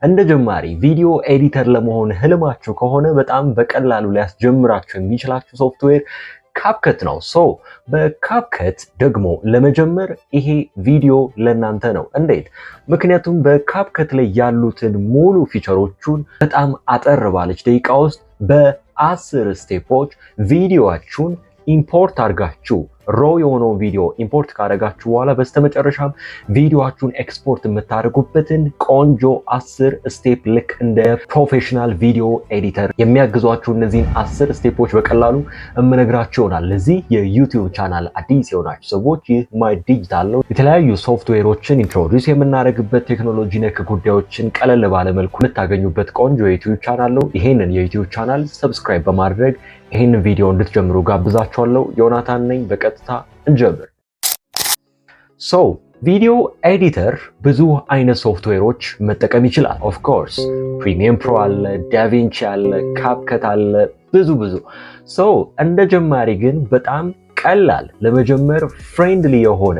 እንደ ጀማሪ ቪዲዮ ኤዲተር ለመሆን ህልማችሁ ከሆነ በጣም በቀላሉ ሊያስጀምራችሁ የሚችላችሁ ሶፍትዌር ካፕከት ነው። በካፕከት ደግሞ ለመጀመር ይሄ ቪዲዮ ለእናንተ ነው። እንዴት? ምክንያቱም በካፕከት ላይ ያሉትን ሙሉ ፊቸሮቹን በጣም አጠር ባለች ደቂቃ ውስጥ በ10 ስቴፖች ቪዲዮአችሁን ኢምፖርት አድርጋችሁ ሮ የሆነውን ቪዲዮ ኢምፖርት ካደረጋችሁ በኋላ በስተመጨረሻም ቪዲዮአችሁን ኤክስፖርት የምታደርጉበትን ቆንጆ 10 ስቴፕ ልክ እንደ ፕሮፌሽናል ቪዲዮ ኤዲተር የሚያግዟችሁ እነዚህን 10 ስቴፖች በቀላሉ እምነግራችሁ ይሆናል። ለዚህ የዩቲዩብ ቻናል አዲስ የሆናችሁ ሰዎች ይህ ማይ ዲጂታል ነው። የተለያዩ ሶፍትዌሮችን ኢንትሮዲዩስ የምናደርግበት ቴክኖሎጂ ነክ ጉዳዮችን ቀለል ባለ መልኩ የምታገኙበት ቆንጆ የዩቲዩብ ቻናል ነው። ይሄንን የዩቲዩብ ቻናል ሰብስክራይብ በማድረግ ይህንን ቪዲዮ እንድትጀምሩ ጋብዛችኋለሁ። ዮናታን ነኝ። በቀጥታ እንጀምር። ቪዲዮ ኤዲተር ብዙ አይነት ሶፍትዌሮች መጠቀም ይችላል። ኦፍ ኮርስ ፕሪሚየም ፕሮ አለ፣ ዳቪንቺ አለ፣ ካፕከት አለ፣ ብዙ እንደ ጀማሪ ግን በጣም ቀላል ለመጀመር ፍሬንድሊ የሆነ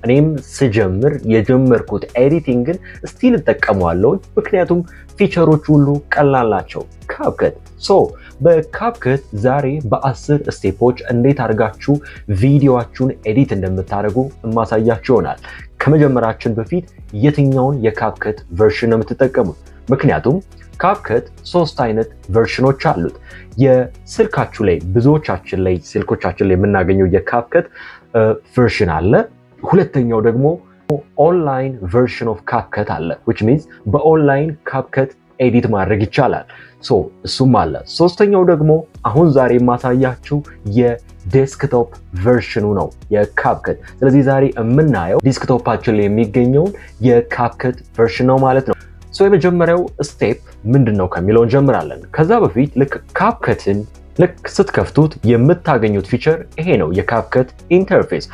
እኔም ስጀምር የጀመርኩት ኤዲቲንግን ስቲል እጠቀመዋለሁ፣ ምክንያቱም ፊቸሮች ሁሉ ቀላል ናቸው። ካፕከት በካፕከት ዛሬ በ10 ስቴፖች እንዴት አድርጋችሁ ቪዲዮአችሁን ኤዲት እንደምታደርጉ ማሳያችሁ ይሆናል። ከመጀመራችን በፊት የትኛውን የካፕከት ቨርሽን ነው የምትጠቀሙት? ምክንያቱም ካፕከት 3 አይነት ቨርሽኖች አሉት። የስልካችሁ ላይ ብዙዎቻችን ላይ ስልኮቻችን ላይ የምናገኘው የካፕከት ቨርሽን አለ። ሁለተኛው ደግሞ ኦንላይን ቨርሽን ኦፍ ካፕከት አለ which means በኦንላይን ካፕከት ኤዲት ማድረግ ይቻላል። እሱም አለ። ሶስተኛው ደግሞ አሁን ዛሬ የማሳያችሁ የዴስክቶፕ ቨርሽኑ ነው የካፕከት። ስለዚህ ዛሬ የምናየው ዴስክቶፓችን ላይ የሚገኘውን የካፕከት ቨርሽን ነው ማለት ነው። የመጀመሪያው ስቴፕ ምንድነው ከሚለው እንጀምራለን። ከዛ በፊት ካፕከትን ስትከፍቱት የምታገኙት ፊቸር ይሄ ነው፣ የካፕከት ኢንተርፌስ።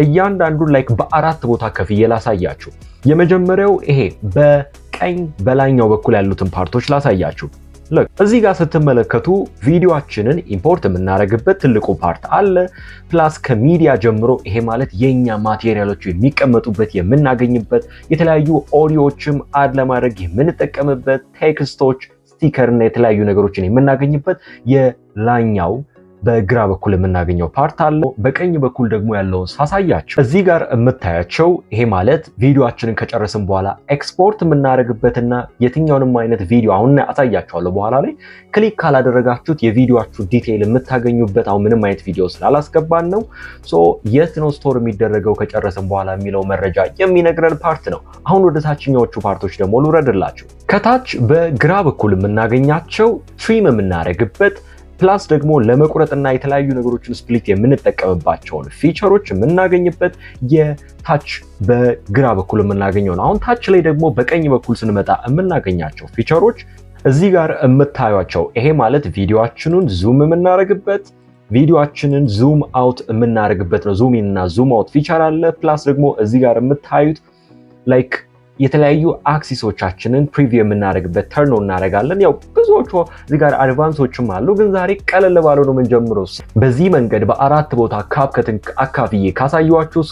እያንዳንዱን በአራት ቦታ ከፍዬ ላሳያችሁ። የመጀመሪያው ይሄ በቀኝ በላይኛው በኩል ያሉትን ፓርቶች ላሳያችሁ። እዚህ ጋር ስትመለከቱ ቪዲዮአችንን ኢምፖርት የምናደርግበት ትልቁ ፓርት አለ። ፕላስ ከሚዲያ ጀምሮ ይሄ ማለት የኛ ማቴሪያሎች የሚቀመጡበት የምናገኝበት፣ የተለያዩ ኦዲዮዎችም አድ ለማድረግ የምንጠቀምበት፣ ቴክስቶች፣ ስቲከር እና የተለያዩ ነገሮችን የምናገኝበት የላኛው በግራ በኩል የምናገኘው ፓርት አለ። በቀኝ በኩል ደግሞ ያለውን ሳሳያችሁ እዚህ ጋር የምታያቸው ይሄ ማለት ቪዲዮአችንን ከጨረስን በኋላ ኤክስፖርት የምናደርግበትና የትኛውንም አይነት ቪዲዮ አሁን አሳያችኋለሁ በኋላ ላይ ክሊክ ካላደረጋችሁት የቪዲዮአችሁ ዲቴይል የምታገኙበት አሁን ምንም አይነት ቪዲዮ ስላላስገባን ነው። የት ነው ስቶር የሚደረገው ከጨረስን በኋላ የሚለው መረጃ የሚነግረን ፓርት ነው። አሁን ወደ ታችኛዎቹ ፓርቶች ደግሞ ልውረድላችሁ። ከታች በግራ በኩል የምናገኛቸው ትሪም የምናደርግበት ፕላስ ደግሞ ለመቁረጥና የተለያዩ ነገሮችን ስፕሊት የምንጠቀምባቸውን ፊቸሮች የምናገኝበት የታች በግራ በኩል የምናገኘው ነው። አሁን ታች ላይ ደግሞ በቀኝ በኩል ስንመጣ የምናገኛቸው ፊቸሮች እዚህ ጋር የምታዩቸው ይሄ ማለት ቪዲዮአችንን ዙም የምናደርግበት፣ ቪዲዮአችንን ዙም አውት የምናደርግበት ነው። ዙም ኢን እና ዙም አውት ፊቸር አለ። ፕላስ ደግሞ እዚህ ጋር የምታዩት የተለያዩ አክሲሶቻችንን ፕሪቪው የምናደርግበት ተርን እናደርጋለን። ያው ብዙዎቹ እዚህ ጋር አድቫንሶችም አሉ፣ ግን ዛሬ ቀለል ባለው ነው የምንጀምረው። በዚህ መንገድ በአራት ቦታ ካፕከትን አካፍዬ ካሳየኋችሁ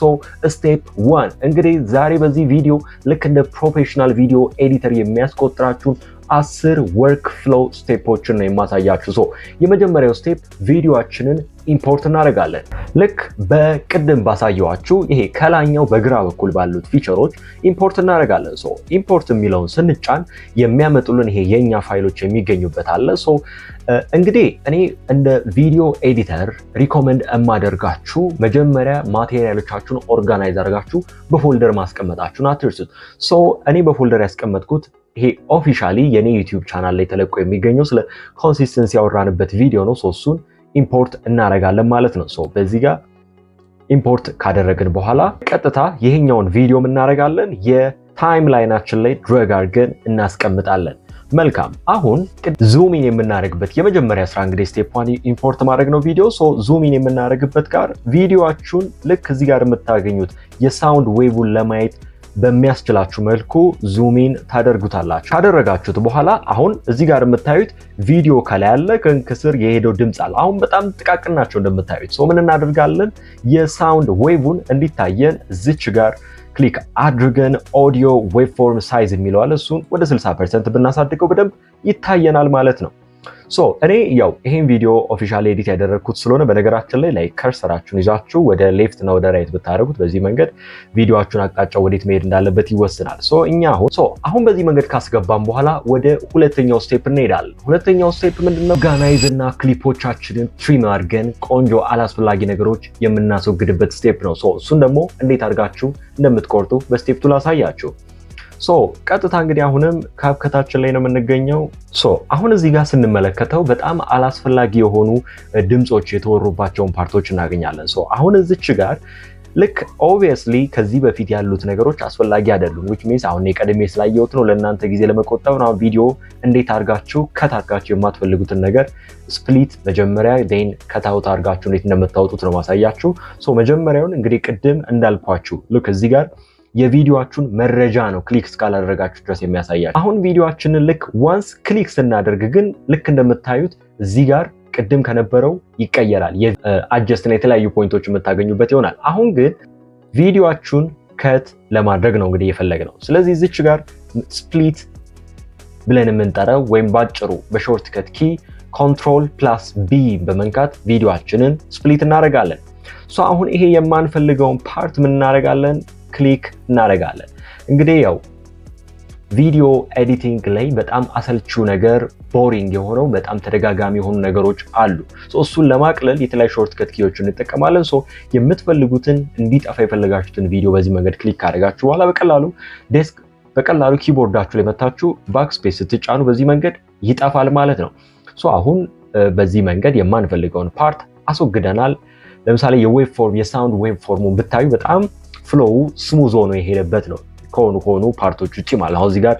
ስቴፕ 1 እንግዲህ ዛሬ በዚህ ቪዲዮ ልክ እንደ ፕሮፌሽናል ቪዲዮ ኤዲተር የሚያስቆጥራችሁን 10 ወርክ ፍሎው ስቴፖችን ነው የማሳያችሁ። የመጀመሪያው ስቴፕ ቪዲዮአችንን ኢምፖርት እናደርጋለን። ልክ በቅድም ባሳየኋችሁ ይሄ ከላይኛው በግራ በኩል ባሉት ፊቸሮች ኢምፖርት እናደርጋለን። ኢምፖርት የሚለውን ስንጫን የሚያመጡልን ይሄ የኛ ፋይሎች የሚገኙበት አለ። እንግዲህ እኔ እንደ ቪዲዮ ኤዲተር ሪኮመንድ የማደርጋችሁ መጀመሪያ ማቴሪያሎቻችሁን ኦርጋናይዝ አድርጋችሁ በፎልደር ማስቀመጣችሁን አትርሱት። እኔ በፎልደር ያስቀመጥኩት ይሄ ኦፊሻሊ የኔ ዩቲዩብ ቻናል ላይ ተለቆ የሚገኘው ስለ ኮንሲስተንሲ ያወራንበት ቪዲዮ ነው። እሱን ኢምፖርት እናደርጋለን ማለት ነው። በዚህ ጋር ኢምፖርት ካደረግን በኋላ ቀጥታ ይሄኛውን ቪዲዮ እናደርጋለን የታይም ላይናችን ላይ ድራግ አድርገን እናስቀምጣለን። መልካም። አሁን ዙም ኢን የምናደርግበት የመጀመሪያ ስራ እንግዲህ ስቴፕ 1 ኢምፖርት ማድረግ ነው ቪዲዮ። ዙም ኢን የምናደርግበት ጋር ቪዲዮአችሁን ልክ እዚህ ጋር የምታገኙት የሳውንድ ዌቡን ለማየት በሚያስችላችሁ መልኩ ዙም ኢን ታደርጉታላችሁ። ካደረጋችሁት በኋላ አሁን እዚህ ጋር የምታዩት ቪዲዮ ከላይ ያለ ከስር የሄደው ድምጽ አለ። አሁን በጣም ጥቃቅን ናቸው እንደምታዩት። ምን እናደርጋለን? የሳውንድ ዌቡን እንዲታየን እዚች ጋር ክሊክ አድርገን ኦዲዮ ዌቭፎርም ሳይዝ የሚለው አለ። እሱን ወደ 60% ብናሳድገው በደንብ ይታየናል ማለት ነው። እኔ ያው ይሄን ቪዲዮ ኦፊሻሊ ኤዲት ያደረግኩት ስለሆነ በነገራችን ላይ ከርሰራችሁን ይዛችሁ ወደ ሌፍት እና ወደ ራይት ብታደርጉት በዚህ መንገድ ቪዲዮአችሁን አቅጣጫው ወዴት መሄድ እንዳለበት ይወስናል። እኛ አሁን በዚህ መንገድ ካስገባን በኋላ ወደ ሁለተኛው ስቴፕ እንሄዳለን። ሁለተኛው ስቴፕ ምንድነው? ኦርጋናይዝ እና ክሊፖቻችንን ትሪም አድርገን ቆንጆ አላስፈላጊ ነገሮች የምናስወግድበት ስቴፕ ነው። እሱን ደግሞ እንዴት አድርጋችሁ እንደምትቆርጡ በስቴፕ 2 ላሳያችሁ። ቀጥታ እንግዲህ አሁንም ካፕከታችን ላይ ነው የምንገኘው። አሁን እዚህ ጋር ስንመለከተው በጣም አላስፈላጊ የሆኑ ድምጾች የተወሩባቸውን ፓርቶች እናገኛለን። አሁን እዚች ጋር ልክ ኦብቪየስሊ ከዚህ በፊት ያሉት ነገሮች አስፈላጊ አይደሉም። which means አሁን ቀድሜ ስላየሁት ነው ለእናንተ ጊዜ ለመቆጠብ ነው። ቪዲዮ እንዴት አድርጋችሁ ከታርጋችሁ የማትፈልጉትን ነገር ስፕሊት መጀመሪያ then ከታውት አድርጋችሁ እንዴት እንደምታወጡት ነው ማሳያችሁ። መጀመሪያውን እንግዲህ ቅድም እንዳልኳችሁ ልክ እዚህ ጋር የቪዲዮአችሁን መረጃ ነው ክሊክ እስካላደረጋችሁ ድረስ የሚያሳያችሁ። አሁን ቪዲዮአችንን ልክ ዋንስ ክሊክ ስናደርግ ግን ልክ እንደምታዩት እዚህ ጋር ቅድም ከነበረው ይቀየራል። አጀስትና የተለያዩ ፖይንቶች የምታገኙበት ይሆናል። አሁን ግን ቪዲዮአችሁን ከት ለማድረግ ነው እንግዲህ የፈለግነው። ስለዚህ እዚች ጋር ስፕሊት ብለን የምንጠራው ወይም ባጭሩ በሾርት ከት ኪ Ctrl+B በመንካት ቪዲዮአችንን ስፕሊት እናደርጋለን። አሁን ይሄ የማንፈልገውን ፓርት ምን እናደርጋለን? ክሊክ እናደርጋለን። እንግዲህ ያው ቪዲዮ ኤዲቲንግ ላይ በጣም አሰልቺው ነገር ቦሪንግ የሆነው በጣም ተደጋጋሚ የሆኑ ነገሮች አሉ። እሱን ለማቅለል የተለያዩ ሾርትከት ኪዎችን እንጠቀማለን። የምትፈልጉትን እንዲጠፋ የፈለጋችሁትን ቪዲዮ በዚህ መንገድ ክሊክ ካደረጋችሁ በኋላ በቀላሉ ኪቦርዳችሁ ላይ መታችሁ ባክስፔስ ስትጫኑ በዚህ መንገድ ይጠፋል ማለት ነው። አሁን በዚህ መንገድ የማንፈልገውን ፓርት አስወግደናል። ለምሳሌ የሳውንድ ዌቭ ፎርሙን ብታዩ በጣም ፍሎው ስሙዝ ሆኖ የሄደበት ነው ከሆኑ ፓርቶች ውጪ ማለት። አሁን እዚህ ጋር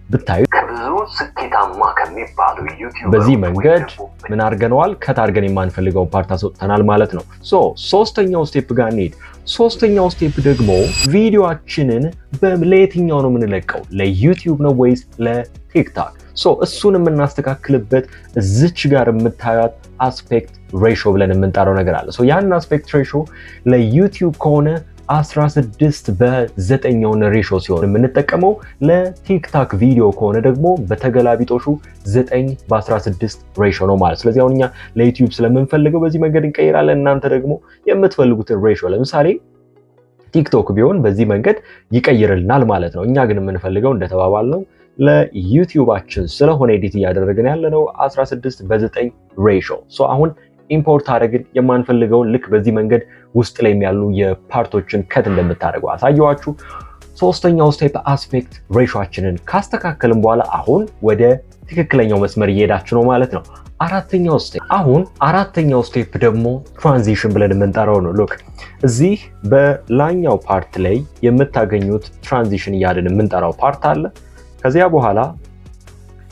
ብታዩ ከብዙ ስኬታማ ከሚባሉ ዩቲዩብ በዚህ መንገድ ምን አድርገነዋል? ከት አድርገን የማንፈልገውን ፓርት አስወጥተናል ማለት ነው። ሶስተኛው ስቴፕ ጋር እንሂድ። ሶስተኛው ስቴፕ ደግሞ ቪዲዮአችንን ለየትኛው ነው የምንለቀው? ለዩቲዩብ ነው ወይስ ለቲክቶክ? እሱን የምናስተካክልበት እዚች ጋር የምታዩት አስፔክት ሬሾ ብለን የምንጠራው ነገር አለ። ያንን አስፔክት ሬሾ ለዩቲዩብ ከሆነ 16:9 ሬሾ ሲሆን የምንጠቀመው ለቲክታክ ቪዲዮ ከሆነ ደግሞ በተገላቢጦሹ 9:16 ሬሾ ነው ማለት። ስለዚህ አሁን እኛ ለዩቲዩብ ስለምንፈልገው በዚህ መንገድ እንቀይራለን። እናንተ ደግሞ የምትፈልጉትን ሬሾ ለምሳሌ ቲክቶክ ቢሆን በዚህ መንገድ ይቀይርልናል ማለት ነው። እኛ ግን የምንፈልገው እንደተባባልነው ለዩቲዩባችን ስለሆነ ኤዲት እያደረግን ያለነው 16:9 ሬሾ። አሁን ኢምፖርት አድርገን የማንፈልገውን ልክ በዚህ መንገድ ውስጥ ላይ ያሉ የፓርቶችን ከት እንደምታደርጉ አሳየዋችሁ። ሶስተኛው ስቴፕ አስፔክት ሬሾአችንን ካስተካከልን በኋላ አሁን ወደ ትክክለኛው መስመር እየሄዳችሁ ነው ማለት ነው። አራተኛው ስቴፕ ደግሞ ትራንዚሽን ብለን የምንጠራው ነው። ሉክ እዚህ በላይኛው ፓርት ላይ የምታገኙት ትራንዚሽን እያልን የምንጠራው ፓርት አለ። ከዚያ በኋላ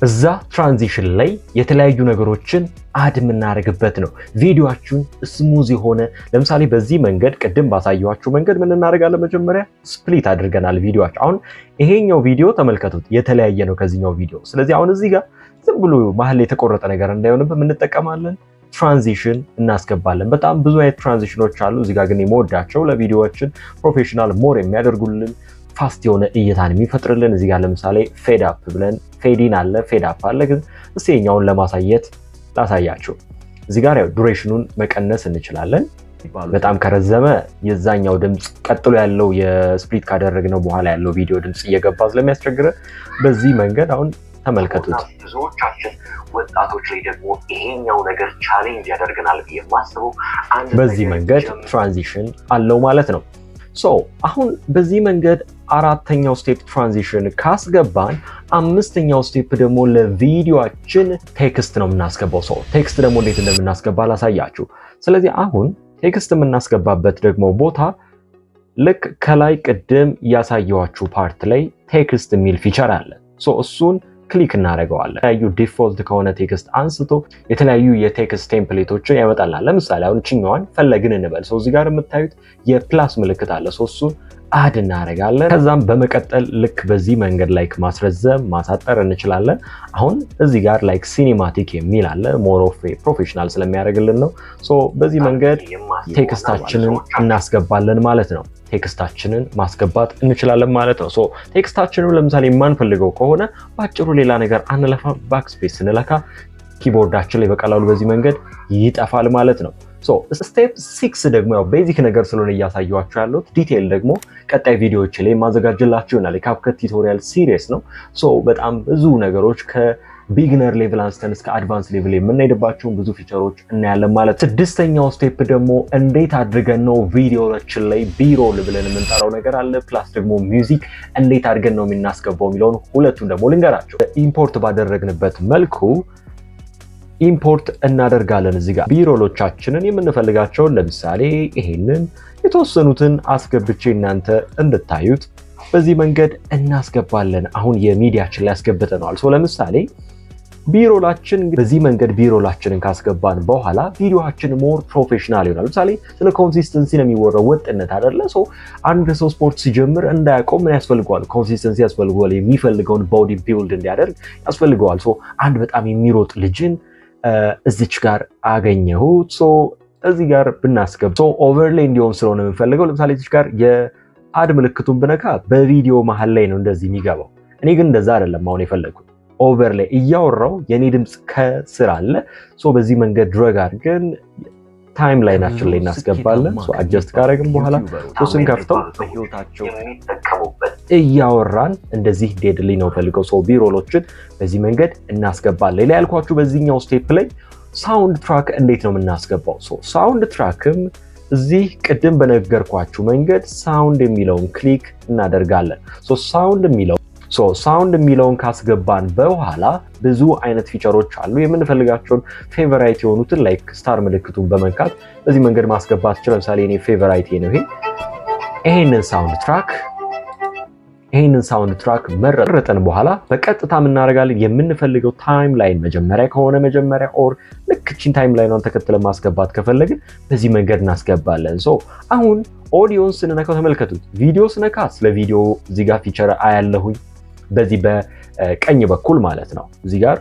እዛ ትራንዚሽን ላይ የተለያዩ ነገሮችን አድ የምናደርግበት ነው። ቪዲዮአችሁን ስሙዝ የሆነ ለምሳሌ በዚህ መንገድ ቅድም ባሳየኋችሁ መንገድ ምን እናደርጋለን? መጀመሪያ ስፕሊት አድርገናል ቪዲዮአችሁ። አሁን ይሄኛው ቪዲዮ ተመልከቱት የተለያየ ነው ከዚህኛው ቪዲዮ። ስለዚህ አሁን እዚህ ጋር ዝም ብሎ መሀል ላይ የተቆረጠ ነገር እንዳይሆንብን ምን እንጠቀማለን? ትራንዚሽን እናስገባለን። በጣም ብዙ አይነት ትራንዚሽኖች አሉ። እዚህ ጋር ግን የምወዳቸው ለቪዲዮአችን ፕሮፌሽናል ሞር የሚያደርጉልን ፋስት የሆነ እይታን የሚፈጥርልን እዚህ ጋር ለምሳሌ ፌድ አፕ ብለን ፌዲን አለ፣ ፌድ አፕ አለ። ግን እስቲ የኛውን ለማሳየት ላሳያችሁ። እዚህ ጋር ያው ዱሬሽኑን መቀነስ እንችላለን። በጣም ከረዘመ የዛኛው ድምጽ ቀጥሎ ያለው የስፕሊት ካደረግነው በኋላ ያለው ቪዲዮ ድምጽ እየገባ ስለሚያስቸግረ በዚህ መንገድ አሁን ተመልከቱት። ብዙዎቻችን ወጣቶች ላይ ደግሞ ይሄኛው ነገር ቻሌንጅ ያደርገናል ብዬ የማስበው በዚህ መንገድ ትራንዚሽን አለው ማለት ነው። አሁን በዚህ መንገድ አራተኛው ስቴፕ ትራንዚሽን ካስገባን አምስተኛው ስቴፕ ደግሞ ለቪዲዮአችን ቴክስት ነው የምናስገባው። ቴክስት ደግሞ እንዴት እንደምናስገባ ላሳያችሁ። ስለዚህ አሁን ቴክስት የምናስገባበት ደግሞ ቦታ ልክ ከላይ ቅድም ያሳየኋችሁ ፓርት ላይ ቴክስት የሚል ፊቸር አለ። እሱን ክሊክ እናደርገዋለን። የተለያዩ ዲፎልት ከሆነ ቴክስት አንስቶ የተለያዩ የቴክስት ቴምፕሌቶችን ያመጣልናል። ለምሳሌ አሁን ችኛዋን ፈለግን እንበል። እዚህ ጋር የምታዩት የፕላስ ምልክት አለ። እሱን አድ እናደርጋለን። ከዛም በመቀጠል ልክ በዚህ መንገድ ላይክ ማስረዘም ማሳጠር እንችላለን። አሁን እዚህ ጋር ላይክ ሲኒማቲክ የሚል አለ ሞር ኦፍ ፕሮፌሽናል ስለሚያደርግልን ነው። ሶ በዚህ መንገድ ቴክስታችንን እናስገባለን ማለት ነው። ቴክስታችንን ማስገባት እንችላለን ማለት ነው። ሶ ቴክስታችንን ለምሳሌ የማንፈልገው ከሆነ ባጭሩ ሌላ ነገር አንለፋ፣ ባክስፔስ ስንለካ ኪቦርዳችን ላይ በቀላሉ በዚህ መንገድ ይጠፋል ማለት ነው። ሶ ስቴፕ 6 ደግሞ ያው ቤዚክ ነገር ስለሆነ እያሳየኋችሁ ያለሁት ዲቴይል ደግሞ ቀጣይ ቪዲዮዎች ላይ ማዘጋጀላችሁ ይሆናል። የካፕከት ቱቶሪያል ሲሪየስ ነው። ሶ በጣም ብዙ ነገሮች ከቢግነር ሌቭል አንስተን እስከ አድቫንስ ሌቭል የምንሄድባቸውን ብዙ ፊቸሮች እናያለን ማለት ነው። ስድስተኛው ስቴፕ ደግሞ እንዴት አድርገን ነው ቪዲዮዎችን ላይ ቢሮል ብለን የምንጠራው ነገር አለ። ፕላስ ደግሞ ሚውዚክ እንዴት አድርገን ነው የምናስገባው የሚለውን ሁለቱን ደግሞ ልንገራቸው። ኢምፖርት ባደረግንበት መልኩ ኢምፖርት እናደርጋለን። እዚህ ጋር ቢሮሎቻችንን የምንፈልጋቸውን ለምሳሌ ይሄንን የተወሰኑትን አስገብቼ እናንተ እንድታዩት በዚህ መንገድ እናስገባለን። አሁን የሚዲያችን ላይ አስገብተነዋል። ሶ ለምሳሌ ቢሮላችን በዚህ መንገድ ቢሮላችንን ካስገባን በኋላ ቪዲዮአችን ሞር ፕሮፌሽናል ይሆናል። ለምሳሌ ስለ ኮንሲስተንሲ ነው የሚወራው፣ ወጥነት አይደለ? ሶ አንድ ሰው ስፖርት ሲጀምር እንዳያቆም ምን ያስፈልገዋል? ኮንሲስተንሲ ያስፈልገዋል። የሚፈልገውን ቦዲ ቢልድ እንዲያደርግ ያስፈልገዋል። ሶ አንድ በጣም የሚሮጥ ልጅን እዚች ጋር አገኘሁት። ሶ እዚህ ጋር ብናስገባ ሶ ኦቨርሌይ እንዲሆን ስለሆነ የምንፈልገው ለምሳሌ እዚች ጋር የአድ ምልክቱን ብነካ በቪዲዮ መሃል ላይ ነው እንደዚህ የሚገባው። እኔ ግን እንደዛ አይደለም አሁን የፈለግኩት። ኦቨርሌይ እያወራው የኔ ድምፅ ከስር አለ። ሶ በዚህ መንገድ ድረግ አድርገን ታይም ላይናችን ላይ እናስገባለን። ሶ አጀስት ካደረግን በኋላ ሶ ስንከፍተው በህይወታቸው የሚጠቀሙበት እያወራን እንደዚህ ዴድሊ ነው ፈልገው። ሶ ቢሮሎችን በዚህ መንገድ እናስገባለን። ሌላ ያልኳችሁ በዚህኛው ስቴፕ ላይ ሳውንድ ትራክ እንዴት ነው የምናስገባው? ሶ ሳውንድ ትራክም እዚህ ቅድም በነገርኳችሁ መንገድ ሳውንድ የሚለውን ክሊክ እናደርጋለን። ሶ ሳውንድ የሚለውን ካስገባን በኋላ ብዙ አይነት ፊቸሮች አሉ። የምንፈልጋቸውን ፌቨራይት የሆኑትን ላይክ ስታር ምልክቱን በመንካት በዚህ መንገድ ማስገባት ይችላል። ለምሳሌ እኔ ፌቨራይት ነው ይሄንን ሳውንድ ትራክ መረጥን በኋላ በቀጥታ እናደርጋለን የምንፈልገው ታይም ላይን መጀመሪያ ከሆነ መጀመሪያ ኦር ልክ እቺን ታይም ላይኗን ተከትለን ማስገባት ከፈለግን በዚህ መንገድ እናስገባለን። ሶ አሁን ኦዲዮን ስንነካው ተመልከቱት። ቪዲዮ ስነካ ስለ ቪዲዮ እዚህ ጋር ፊቸር አያለሁኝ በዚህ በቀኝ በኩል ማለት ነው። እዚህ ጋር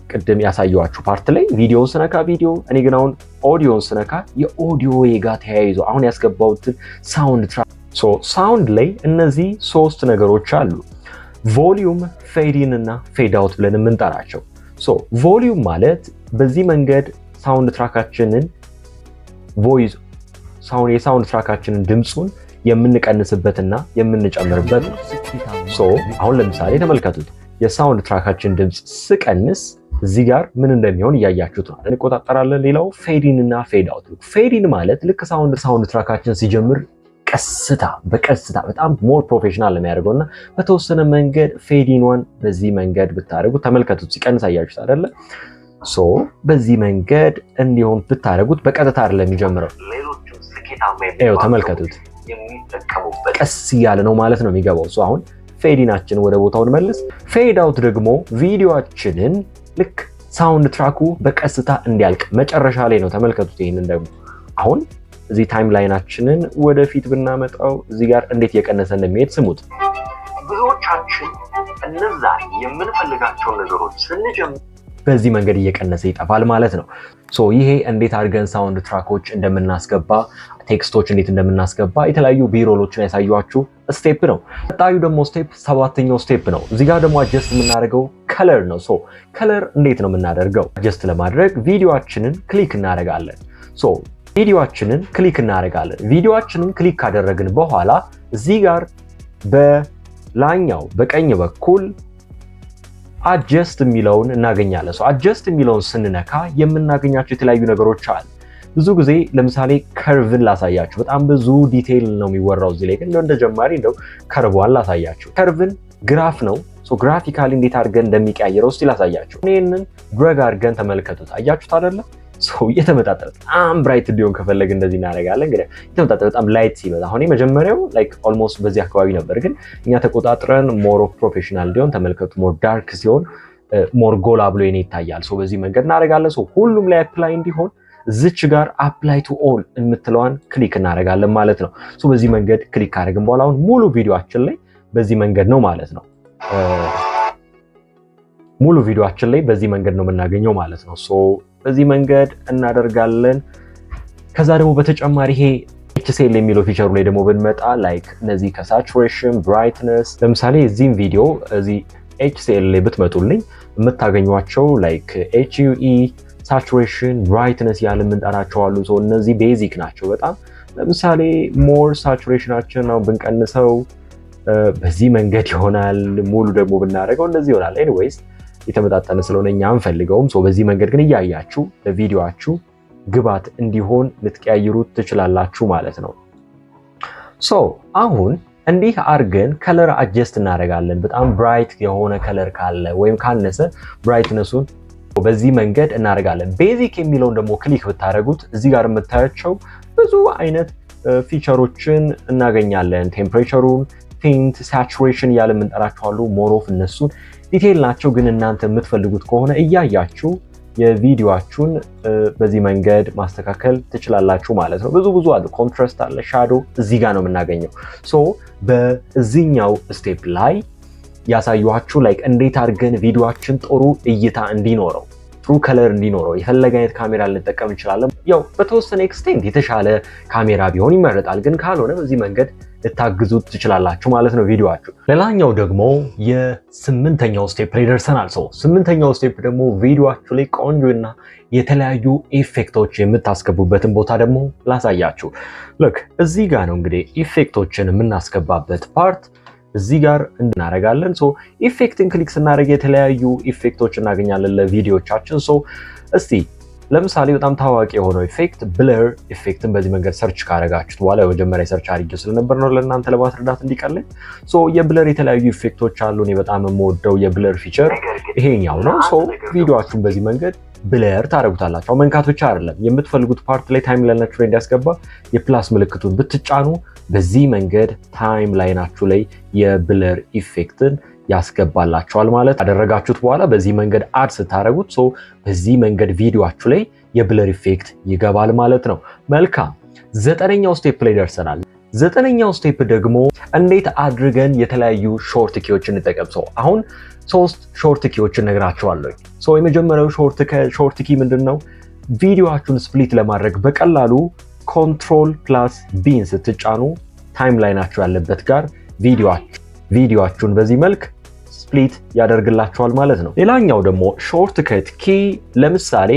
ቅድም ያሳየኋችሁ ፓርት ላይ ቪዲዮን ስነካ ቪዲዮ፣ እኔ ግን አሁን ኦዲዮን ስነካ የኦዲዮ ጋር ተያይዞ አሁን ያስገባሁትን ሳውንድ ትራክ። ሶ ሳውንድ ላይ እነዚህ ሶስት ነገሮች አሉ፣ ቮሊዩም፣ ፌድ ኢን እና ፌድ አውት ብለን የምንጠራቸው። ሶ ቮሊዩም ማለት በዚህ መንገድ ሳውንድ ትራካችንን ቮይስ የሳውንድ ትራካችንን ድምፁን የምንቀንስበትና የምንጨምርበት ነው። ሶ አሁን ለምሳሌ ተመልከቱት። የሳውንድ ትራካችን ድምፅ ስቀንስ እዚህ ጋር ምን እንደሚሆን እያያችሁት ነው። እንቆጣጠራለን። ሌላው ፌድ ኢን እና ፌድ አውት። ፌድ ኢን ማለት ልክ ሳውንድ ትራካችን ሲጀምር በቀስታ በጣም ሞር ፕሮፌሽናል የሚያደርገው እና በተወሰነ መንገድ ፌድ ኢንዋን በዚህ መንገድ ብታደርጉት ተመልከቱት። ሲቀንስ አያችሁት አይደለ? ሶ በዚህ መንገድ እንዲሆን ብታደርጉት በቀጥታ አይደለም የሚጀምረው። ተመልከቱት። ቀስ እያለ ነው ማለት ነው የሚገባው። ሶ አሁን ፌዲናችንን ወደ ቦታው እንመልስ። ፌድ አውት ደግሞ ቪዲዮአችንን ልክ ሳውንድ ትራኩ በቀስታ እንዲያልቅ መጨረሻ ላይ ነው። ተመልከቱት። ይሄንን ደግሞ አሁን እዚህ ታይም ላይናችንን ወደፊት ብናመጣው እዚህ ጋር እንዴት የቀነሰ እንደሚሄድ ስሙት። ብዙዎቻችን እነዛ የምንፈልጋቸውን ነገሮች ስንጀምር በዚህ መንገድ እየቀነሰ ይጠፋል ማለት ነው። ሶ ይሄ እንዴት አድርገን ሳውንድ ትራኮች እንደምናስገባ፣ ቴክስቶች እንዴት እንደምናስገባ የተለያዩ ቢሮሎችን ያሳዩአችሁ ስቴፕ ነው። ቀጣዩ ደግሞ ስቴፕ ሰባተኛው ስቴፕ ነው። እዚህ ጋር ደግሞ አጀስት የምናደርገው ከለር ነው። ሶ ከለር እንዴት ነው የምናደርገው? አጀስት ለማድረግ ቪዲዮአችንን ክሊክ እናደርጋለን። ሶ ቪዲዮአችንን ክሊክ ካደረግን በኋላ እዚህ ጋር በላይኛው በቀኝ በኩል አጀስት የሚለውን እናገኛለን። ሶ አጀስት የሚለውን ስንነካ የምናገኛቸው የተለያዩ ነገሮች አሉ። ብዙ ጊዜ ለምሳሌ ከርቭን ላሳያችሁ። በጣም ብዙ ዲቴይል ነው የሚወራው እዚህ ላይ፣ ግን እንደ ጀማሪ እንደው ከርቧን ላሳያችሁ። ከርቭን ግራፍ ነው። ሶ ግራፊካሊ እንዴት አድርገን እንደሚቀያየረው እስቲ ላሳያችሁ። ይሄንን ድረግ አድርገን ተመልከቱት። አያችሁት አይደለ? ሶ የተመጣጠረ በጣም ብራይት እንዲሆን ከፈለግ እንደዚህ እናደርጋለን። እንግዲህ የተመጣጠረ በጣም ላይት ሲበዛ አሁን መጀመሪያው ላይክ ኦልሞስት በዚህ አካባቢ ነበር፣ ግን እኛ ተቆጣጥረን ሞር ኦፍ ፕሮፌሽናል እንዲሆን ተመልከቱ። ሞር ዳርክ ሲሆን ሞር ጎላ ብሎ ይታያል። ሶ በዚህ መንገድ እናደርጋለን። ሶ ሁሉም ላይ አፕላይ እንዲሆን እዚች ጋር አፕላይ ቱ ኦል የምትለዋን ክሊክ እናደርጋለን ማለት ነው። በዚህ መንገድ ክሊክ ካደረግን በኋላ አሁን ሙሉ ቪዲዮአችን ላይ በዚህ መንገድ ነው ማለት ነው። ሙሉ ቪዲዮአችን ላይ በዚህ መንገድ ነው የምናገኘው ማለት ነው። በዚህ መንገድ እናደርጋለን። ከዛ ደግሞ በተጨማሪ ይሄ HCL የሚለው ፊቸሩ ላይ ደግሞ ብንመጣ ላይክ እነዚህ ከሳቹሬሽን ብራይትነስ፣ ለምሳሌ እዚህም ቪዲዮ እዚህ HCL ላይ ብትመጡልኝ የምታገኟቸው ላይክ HUE ሳቹሬሽን ብራይትነስ ያለ የምንጠራቸው አሉ። እነዚህ ቤዚክ ናቸው በጣም። ለምሳሌ ሞር ሳቹሬሽናችን ነው ብንቀንሰው በዚህ መንገድ ይሆናል። ሙሉ ደግሞ ብናደርገው እንደዚህ ይሆናል። ኤኒዌይስ የተመጣጠነ ስለሆነ እኛ አንፈልገውም። በዚህ መንገድ ግን እያያችሁ ለቪዲዮአችሁ ግባት እንዲሆን ልትቀያይሩት ትችላላችሁ ማለት ነው። አሁን እንዲህ አድርገን ከለር አጀስት እናደርጋለን። በጣም ብራይት የሆነ ከለር ካለ ወይም ካነሰ ብራይትነሱን በዚህ መንገድ እናደርጋለን። ቤዚክ የሚለውን ደግሞ ክሊክ ብታደርጉት እዚህ ጋር የምታያቸው ብዙ አይነት ፊቸሮችን እናገኛለን። ቴምፕሬቸሩን፣ ቲንት፣ ሳቹሬሽን እያለ የምንጠራቸው አሉ። ሞሮፍ እነሱን ዲቴይል ናቸው፣ ግን እናንተ የምትፈልጉት ከሆነ እያያችሁ የቪዲዮአችሁን በዚህ መንገድ ማስተካከል ትችላላችሁ ማለት ነው። ብዙ አሉ። ኮንትራስት አለ፣ ሻዶ እዚህ ጋር ነው የምናገኘው። በዚህኛው ስቴፕ ላይ ያሳዩኋችሁ ላይክ እንዴት አድርገን ቪዲዮአችን ጥሩ እይታ እንዲኖረው፣ ጥሩ ከለር እንዲኖረው የፈለገ አይነት ካሜራ ልንጠቀም እንችላለን። ያው በተወሰነ ኤክስቴንት የተሻለ ካሜራ ቢሆን ይመረጣል፣ ግን ካልሆነ በዚህ መንገድ ልታግዙት ትችላላችሁ ማለት ነው ቪዲዮአችሁ። ሌላኛው ደግሞ የስምንተኛው ስቴፕ ላይ ደርሰናል። ስምንተኛው ስቴፕ ደግሞ ቪዲዮአችሁ ላይ ቆንጆና የተለያዩ ኢፌክቶች የምታስገቡበትን ቦታ ደግሞ ላሳያችሁ። ልክ እዚህ ጋር ነው እንግዲህ ኢፌክቶችን የምናስገባበት ፓርት እዚህ ጋር እናደርጋለን። ኢፌክትን ክሊክ ስናደርግ የተለያዩ ኢፌክቶች እናገኛለን ለቪዲዮቻችን። እስቲ ለምሳሌ በጣም ታዋቂ የሆነው ኢፌክት ብለር ኢፌክትን በዚህ መንገድ ሰርች ካደረጋችሁት በኋላ የመጀመሪያ ሰርች አድርጌ ስለነበር ነው ለእናንተ ለማስረዳት እንዲቀለኝ። የብለር የተለያዩ ኢፌክቶች አሉ። እኔ በጣም የምወደው የብለር ፊቸር ይሄኛው ነው። ቪዲዮአችሁን በዚህ መንገድ ብለር ታደርጉታላችሁ። መንካት ብቻ አይደለም፣ የምትፈልጉት ፓርት ላይ ታይም ላይናችሁ ላይ እንዲያስገባ የፕላስ ምልክቱን ብትጫኑ በዚህ መንገድ ታይም ላይናችሁ ላይ የብለር ኢፌክትን ያስገባላችኋል ማለት አደረጋችሁት በኋላ በዚህ መንገድ አድ ስታደርጉት በዚህ መንገድ ቪዲዮአችሁ ላይ የብለር ኢፌክት ይገባል ማለት ነው። መልካም፣ ዘጠነኛው ስቴፕ ላይ ደርሰናል። ዘጠነኛው ስቴፕ ደግሞ እንዴት አድርገን የተለያዩ ሾርት ኪዎችን እንጠቀም። አሁን 3 ሾርት ኪዎችን ነግራችኋለሁ። የመጀመሪያው ሾርት ኪ ምንድነው? ቪዲዮአችሁን ስፕሊት ለማድረግ በቀላሉ ኮንትሮል ፕላስ ቢን ስትጫኑ ታይም ላይናችሁ ያለበት ጋር ቪዲዮአችሁን በዚህ መልክ ስፕሊት ያደርግላችኋል ማለት ነው። ሌላኛው ደግሞ ሾርት ከት ኪ፣ ለምሳሌ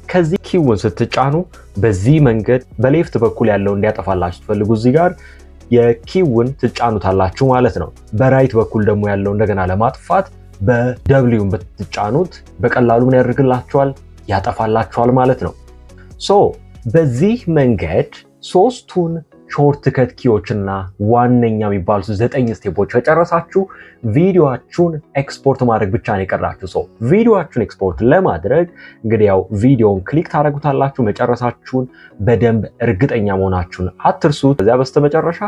ከዚህ ኪውን ስትጫኑ በዚህ መንገድ በሌፍት በኩል ያለው እንዲያጠፋላችሁ ትፈልጉ እዚህ ጋር የኪውን ትጫኑታላችሁ ማለት ነው። በራይት በኩል ደግሞ ያለው እንደገና ለማጥፋት በደብሊውን ብትጫኑት በቀላሉ ምን ያደርግላችኋል? ያጠፋላችኋል ማለት ነው። በዚህ መንገድ 3ቱን ሾርት ከት ኪዎችና ዋነኛ የሚባሉት 9 ስቴፖች ከጨረሳችሁ ቪዲዮአችሁን ኤክስፖርት ማድረግ ብቻ ነው የቀራችሁ። ቪዲዮአችሁን ኤክስፖርት ለማድረግ እንግዲህ ያው ቪዲዮውን ክሊክ ታደርጉታላችሁ። መጨረሳችሁን በደንብ እርግጠኛ መሆናችሁን አትርሱት። ከዚያ በስተመጨረሻ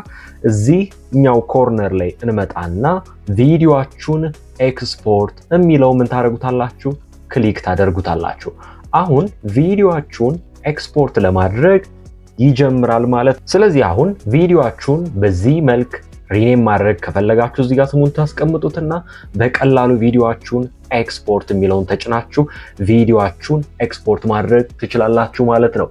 እዚህኛው ኮርነር ላይ እንመጣና ቪዲዮአችሁን ኤክስፖርት የሚለው ምን ታደርጉታላችሁ? ክሊክ ታደርጉታላችሁ። አሁን ቪዲዮአችሁን ኤክስፖርት ለማድረግ ይጀምራል ማለት። ስለዚህ አሁን ቪዲዮአችሁን በዚህ መልክ ሪኔም ማድረግ ከፈለጋችሁ እዚህ ጋር ስሙን ታስቀምጡትና በቀላሉ ቪዲዮአችሁን ኤክስፖርት የሚለውን ተጭናችሁ ቪዲዮአችሁን ኤክስፖርት ማድረግ ትችላላችሁ ማለት ነው።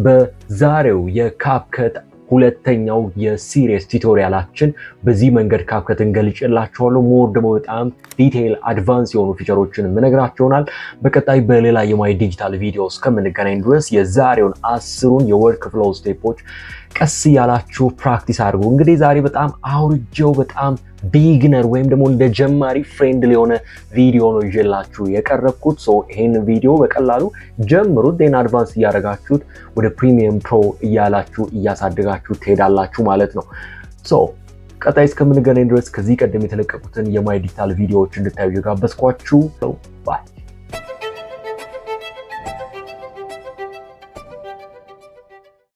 በዛሬው የካፕከት ሁለተኛው የሲሪየስ ቱቶሪያላችን በዚህ መንገድ ካፕከትን ገልጬላችኋለሁ። ሞር ደግሞ በጣም ዲቴይል አድቫንስ የሆኑ ፊቸሮችን የምነግራችሁ ይሆናል። በቀጣይ በሌላ የማይ ዲጂታል ቪዲዮ እስከምንገናኝ ድረስ የዛሬውን 10ን የወርክ ፍሎው ስቴፖች ቀስ ያላችሁ ፕራክቲስ አድርጉ። እንግዲህ ዛሬ በጣም አውርጄው በጣም ቢግነር ወይም ደግሞ እንደ ጀማሪ ፍሬንድሊ የሆነ ቪዲዮ ነው ይዤላችሁ የቀረብኩት። ይሄን ቪዲዮ በቀላሉ ጀምሩት፣ ዴን አድቫንስ እያደረጋችሁት ወደ ፕሪሚየም ፕሮ እያላችሁ እያሳደጋችሁ ትሄዳላችሁ ማለት ነው። ቀጣይ እስከምንገናኝ ድረስ ከዚህ ቀደም የተለቀቁትን የማይ ዲጂታል ቪዲዮዎች እንድታዩ ጋበዝኳችሁ። ባይ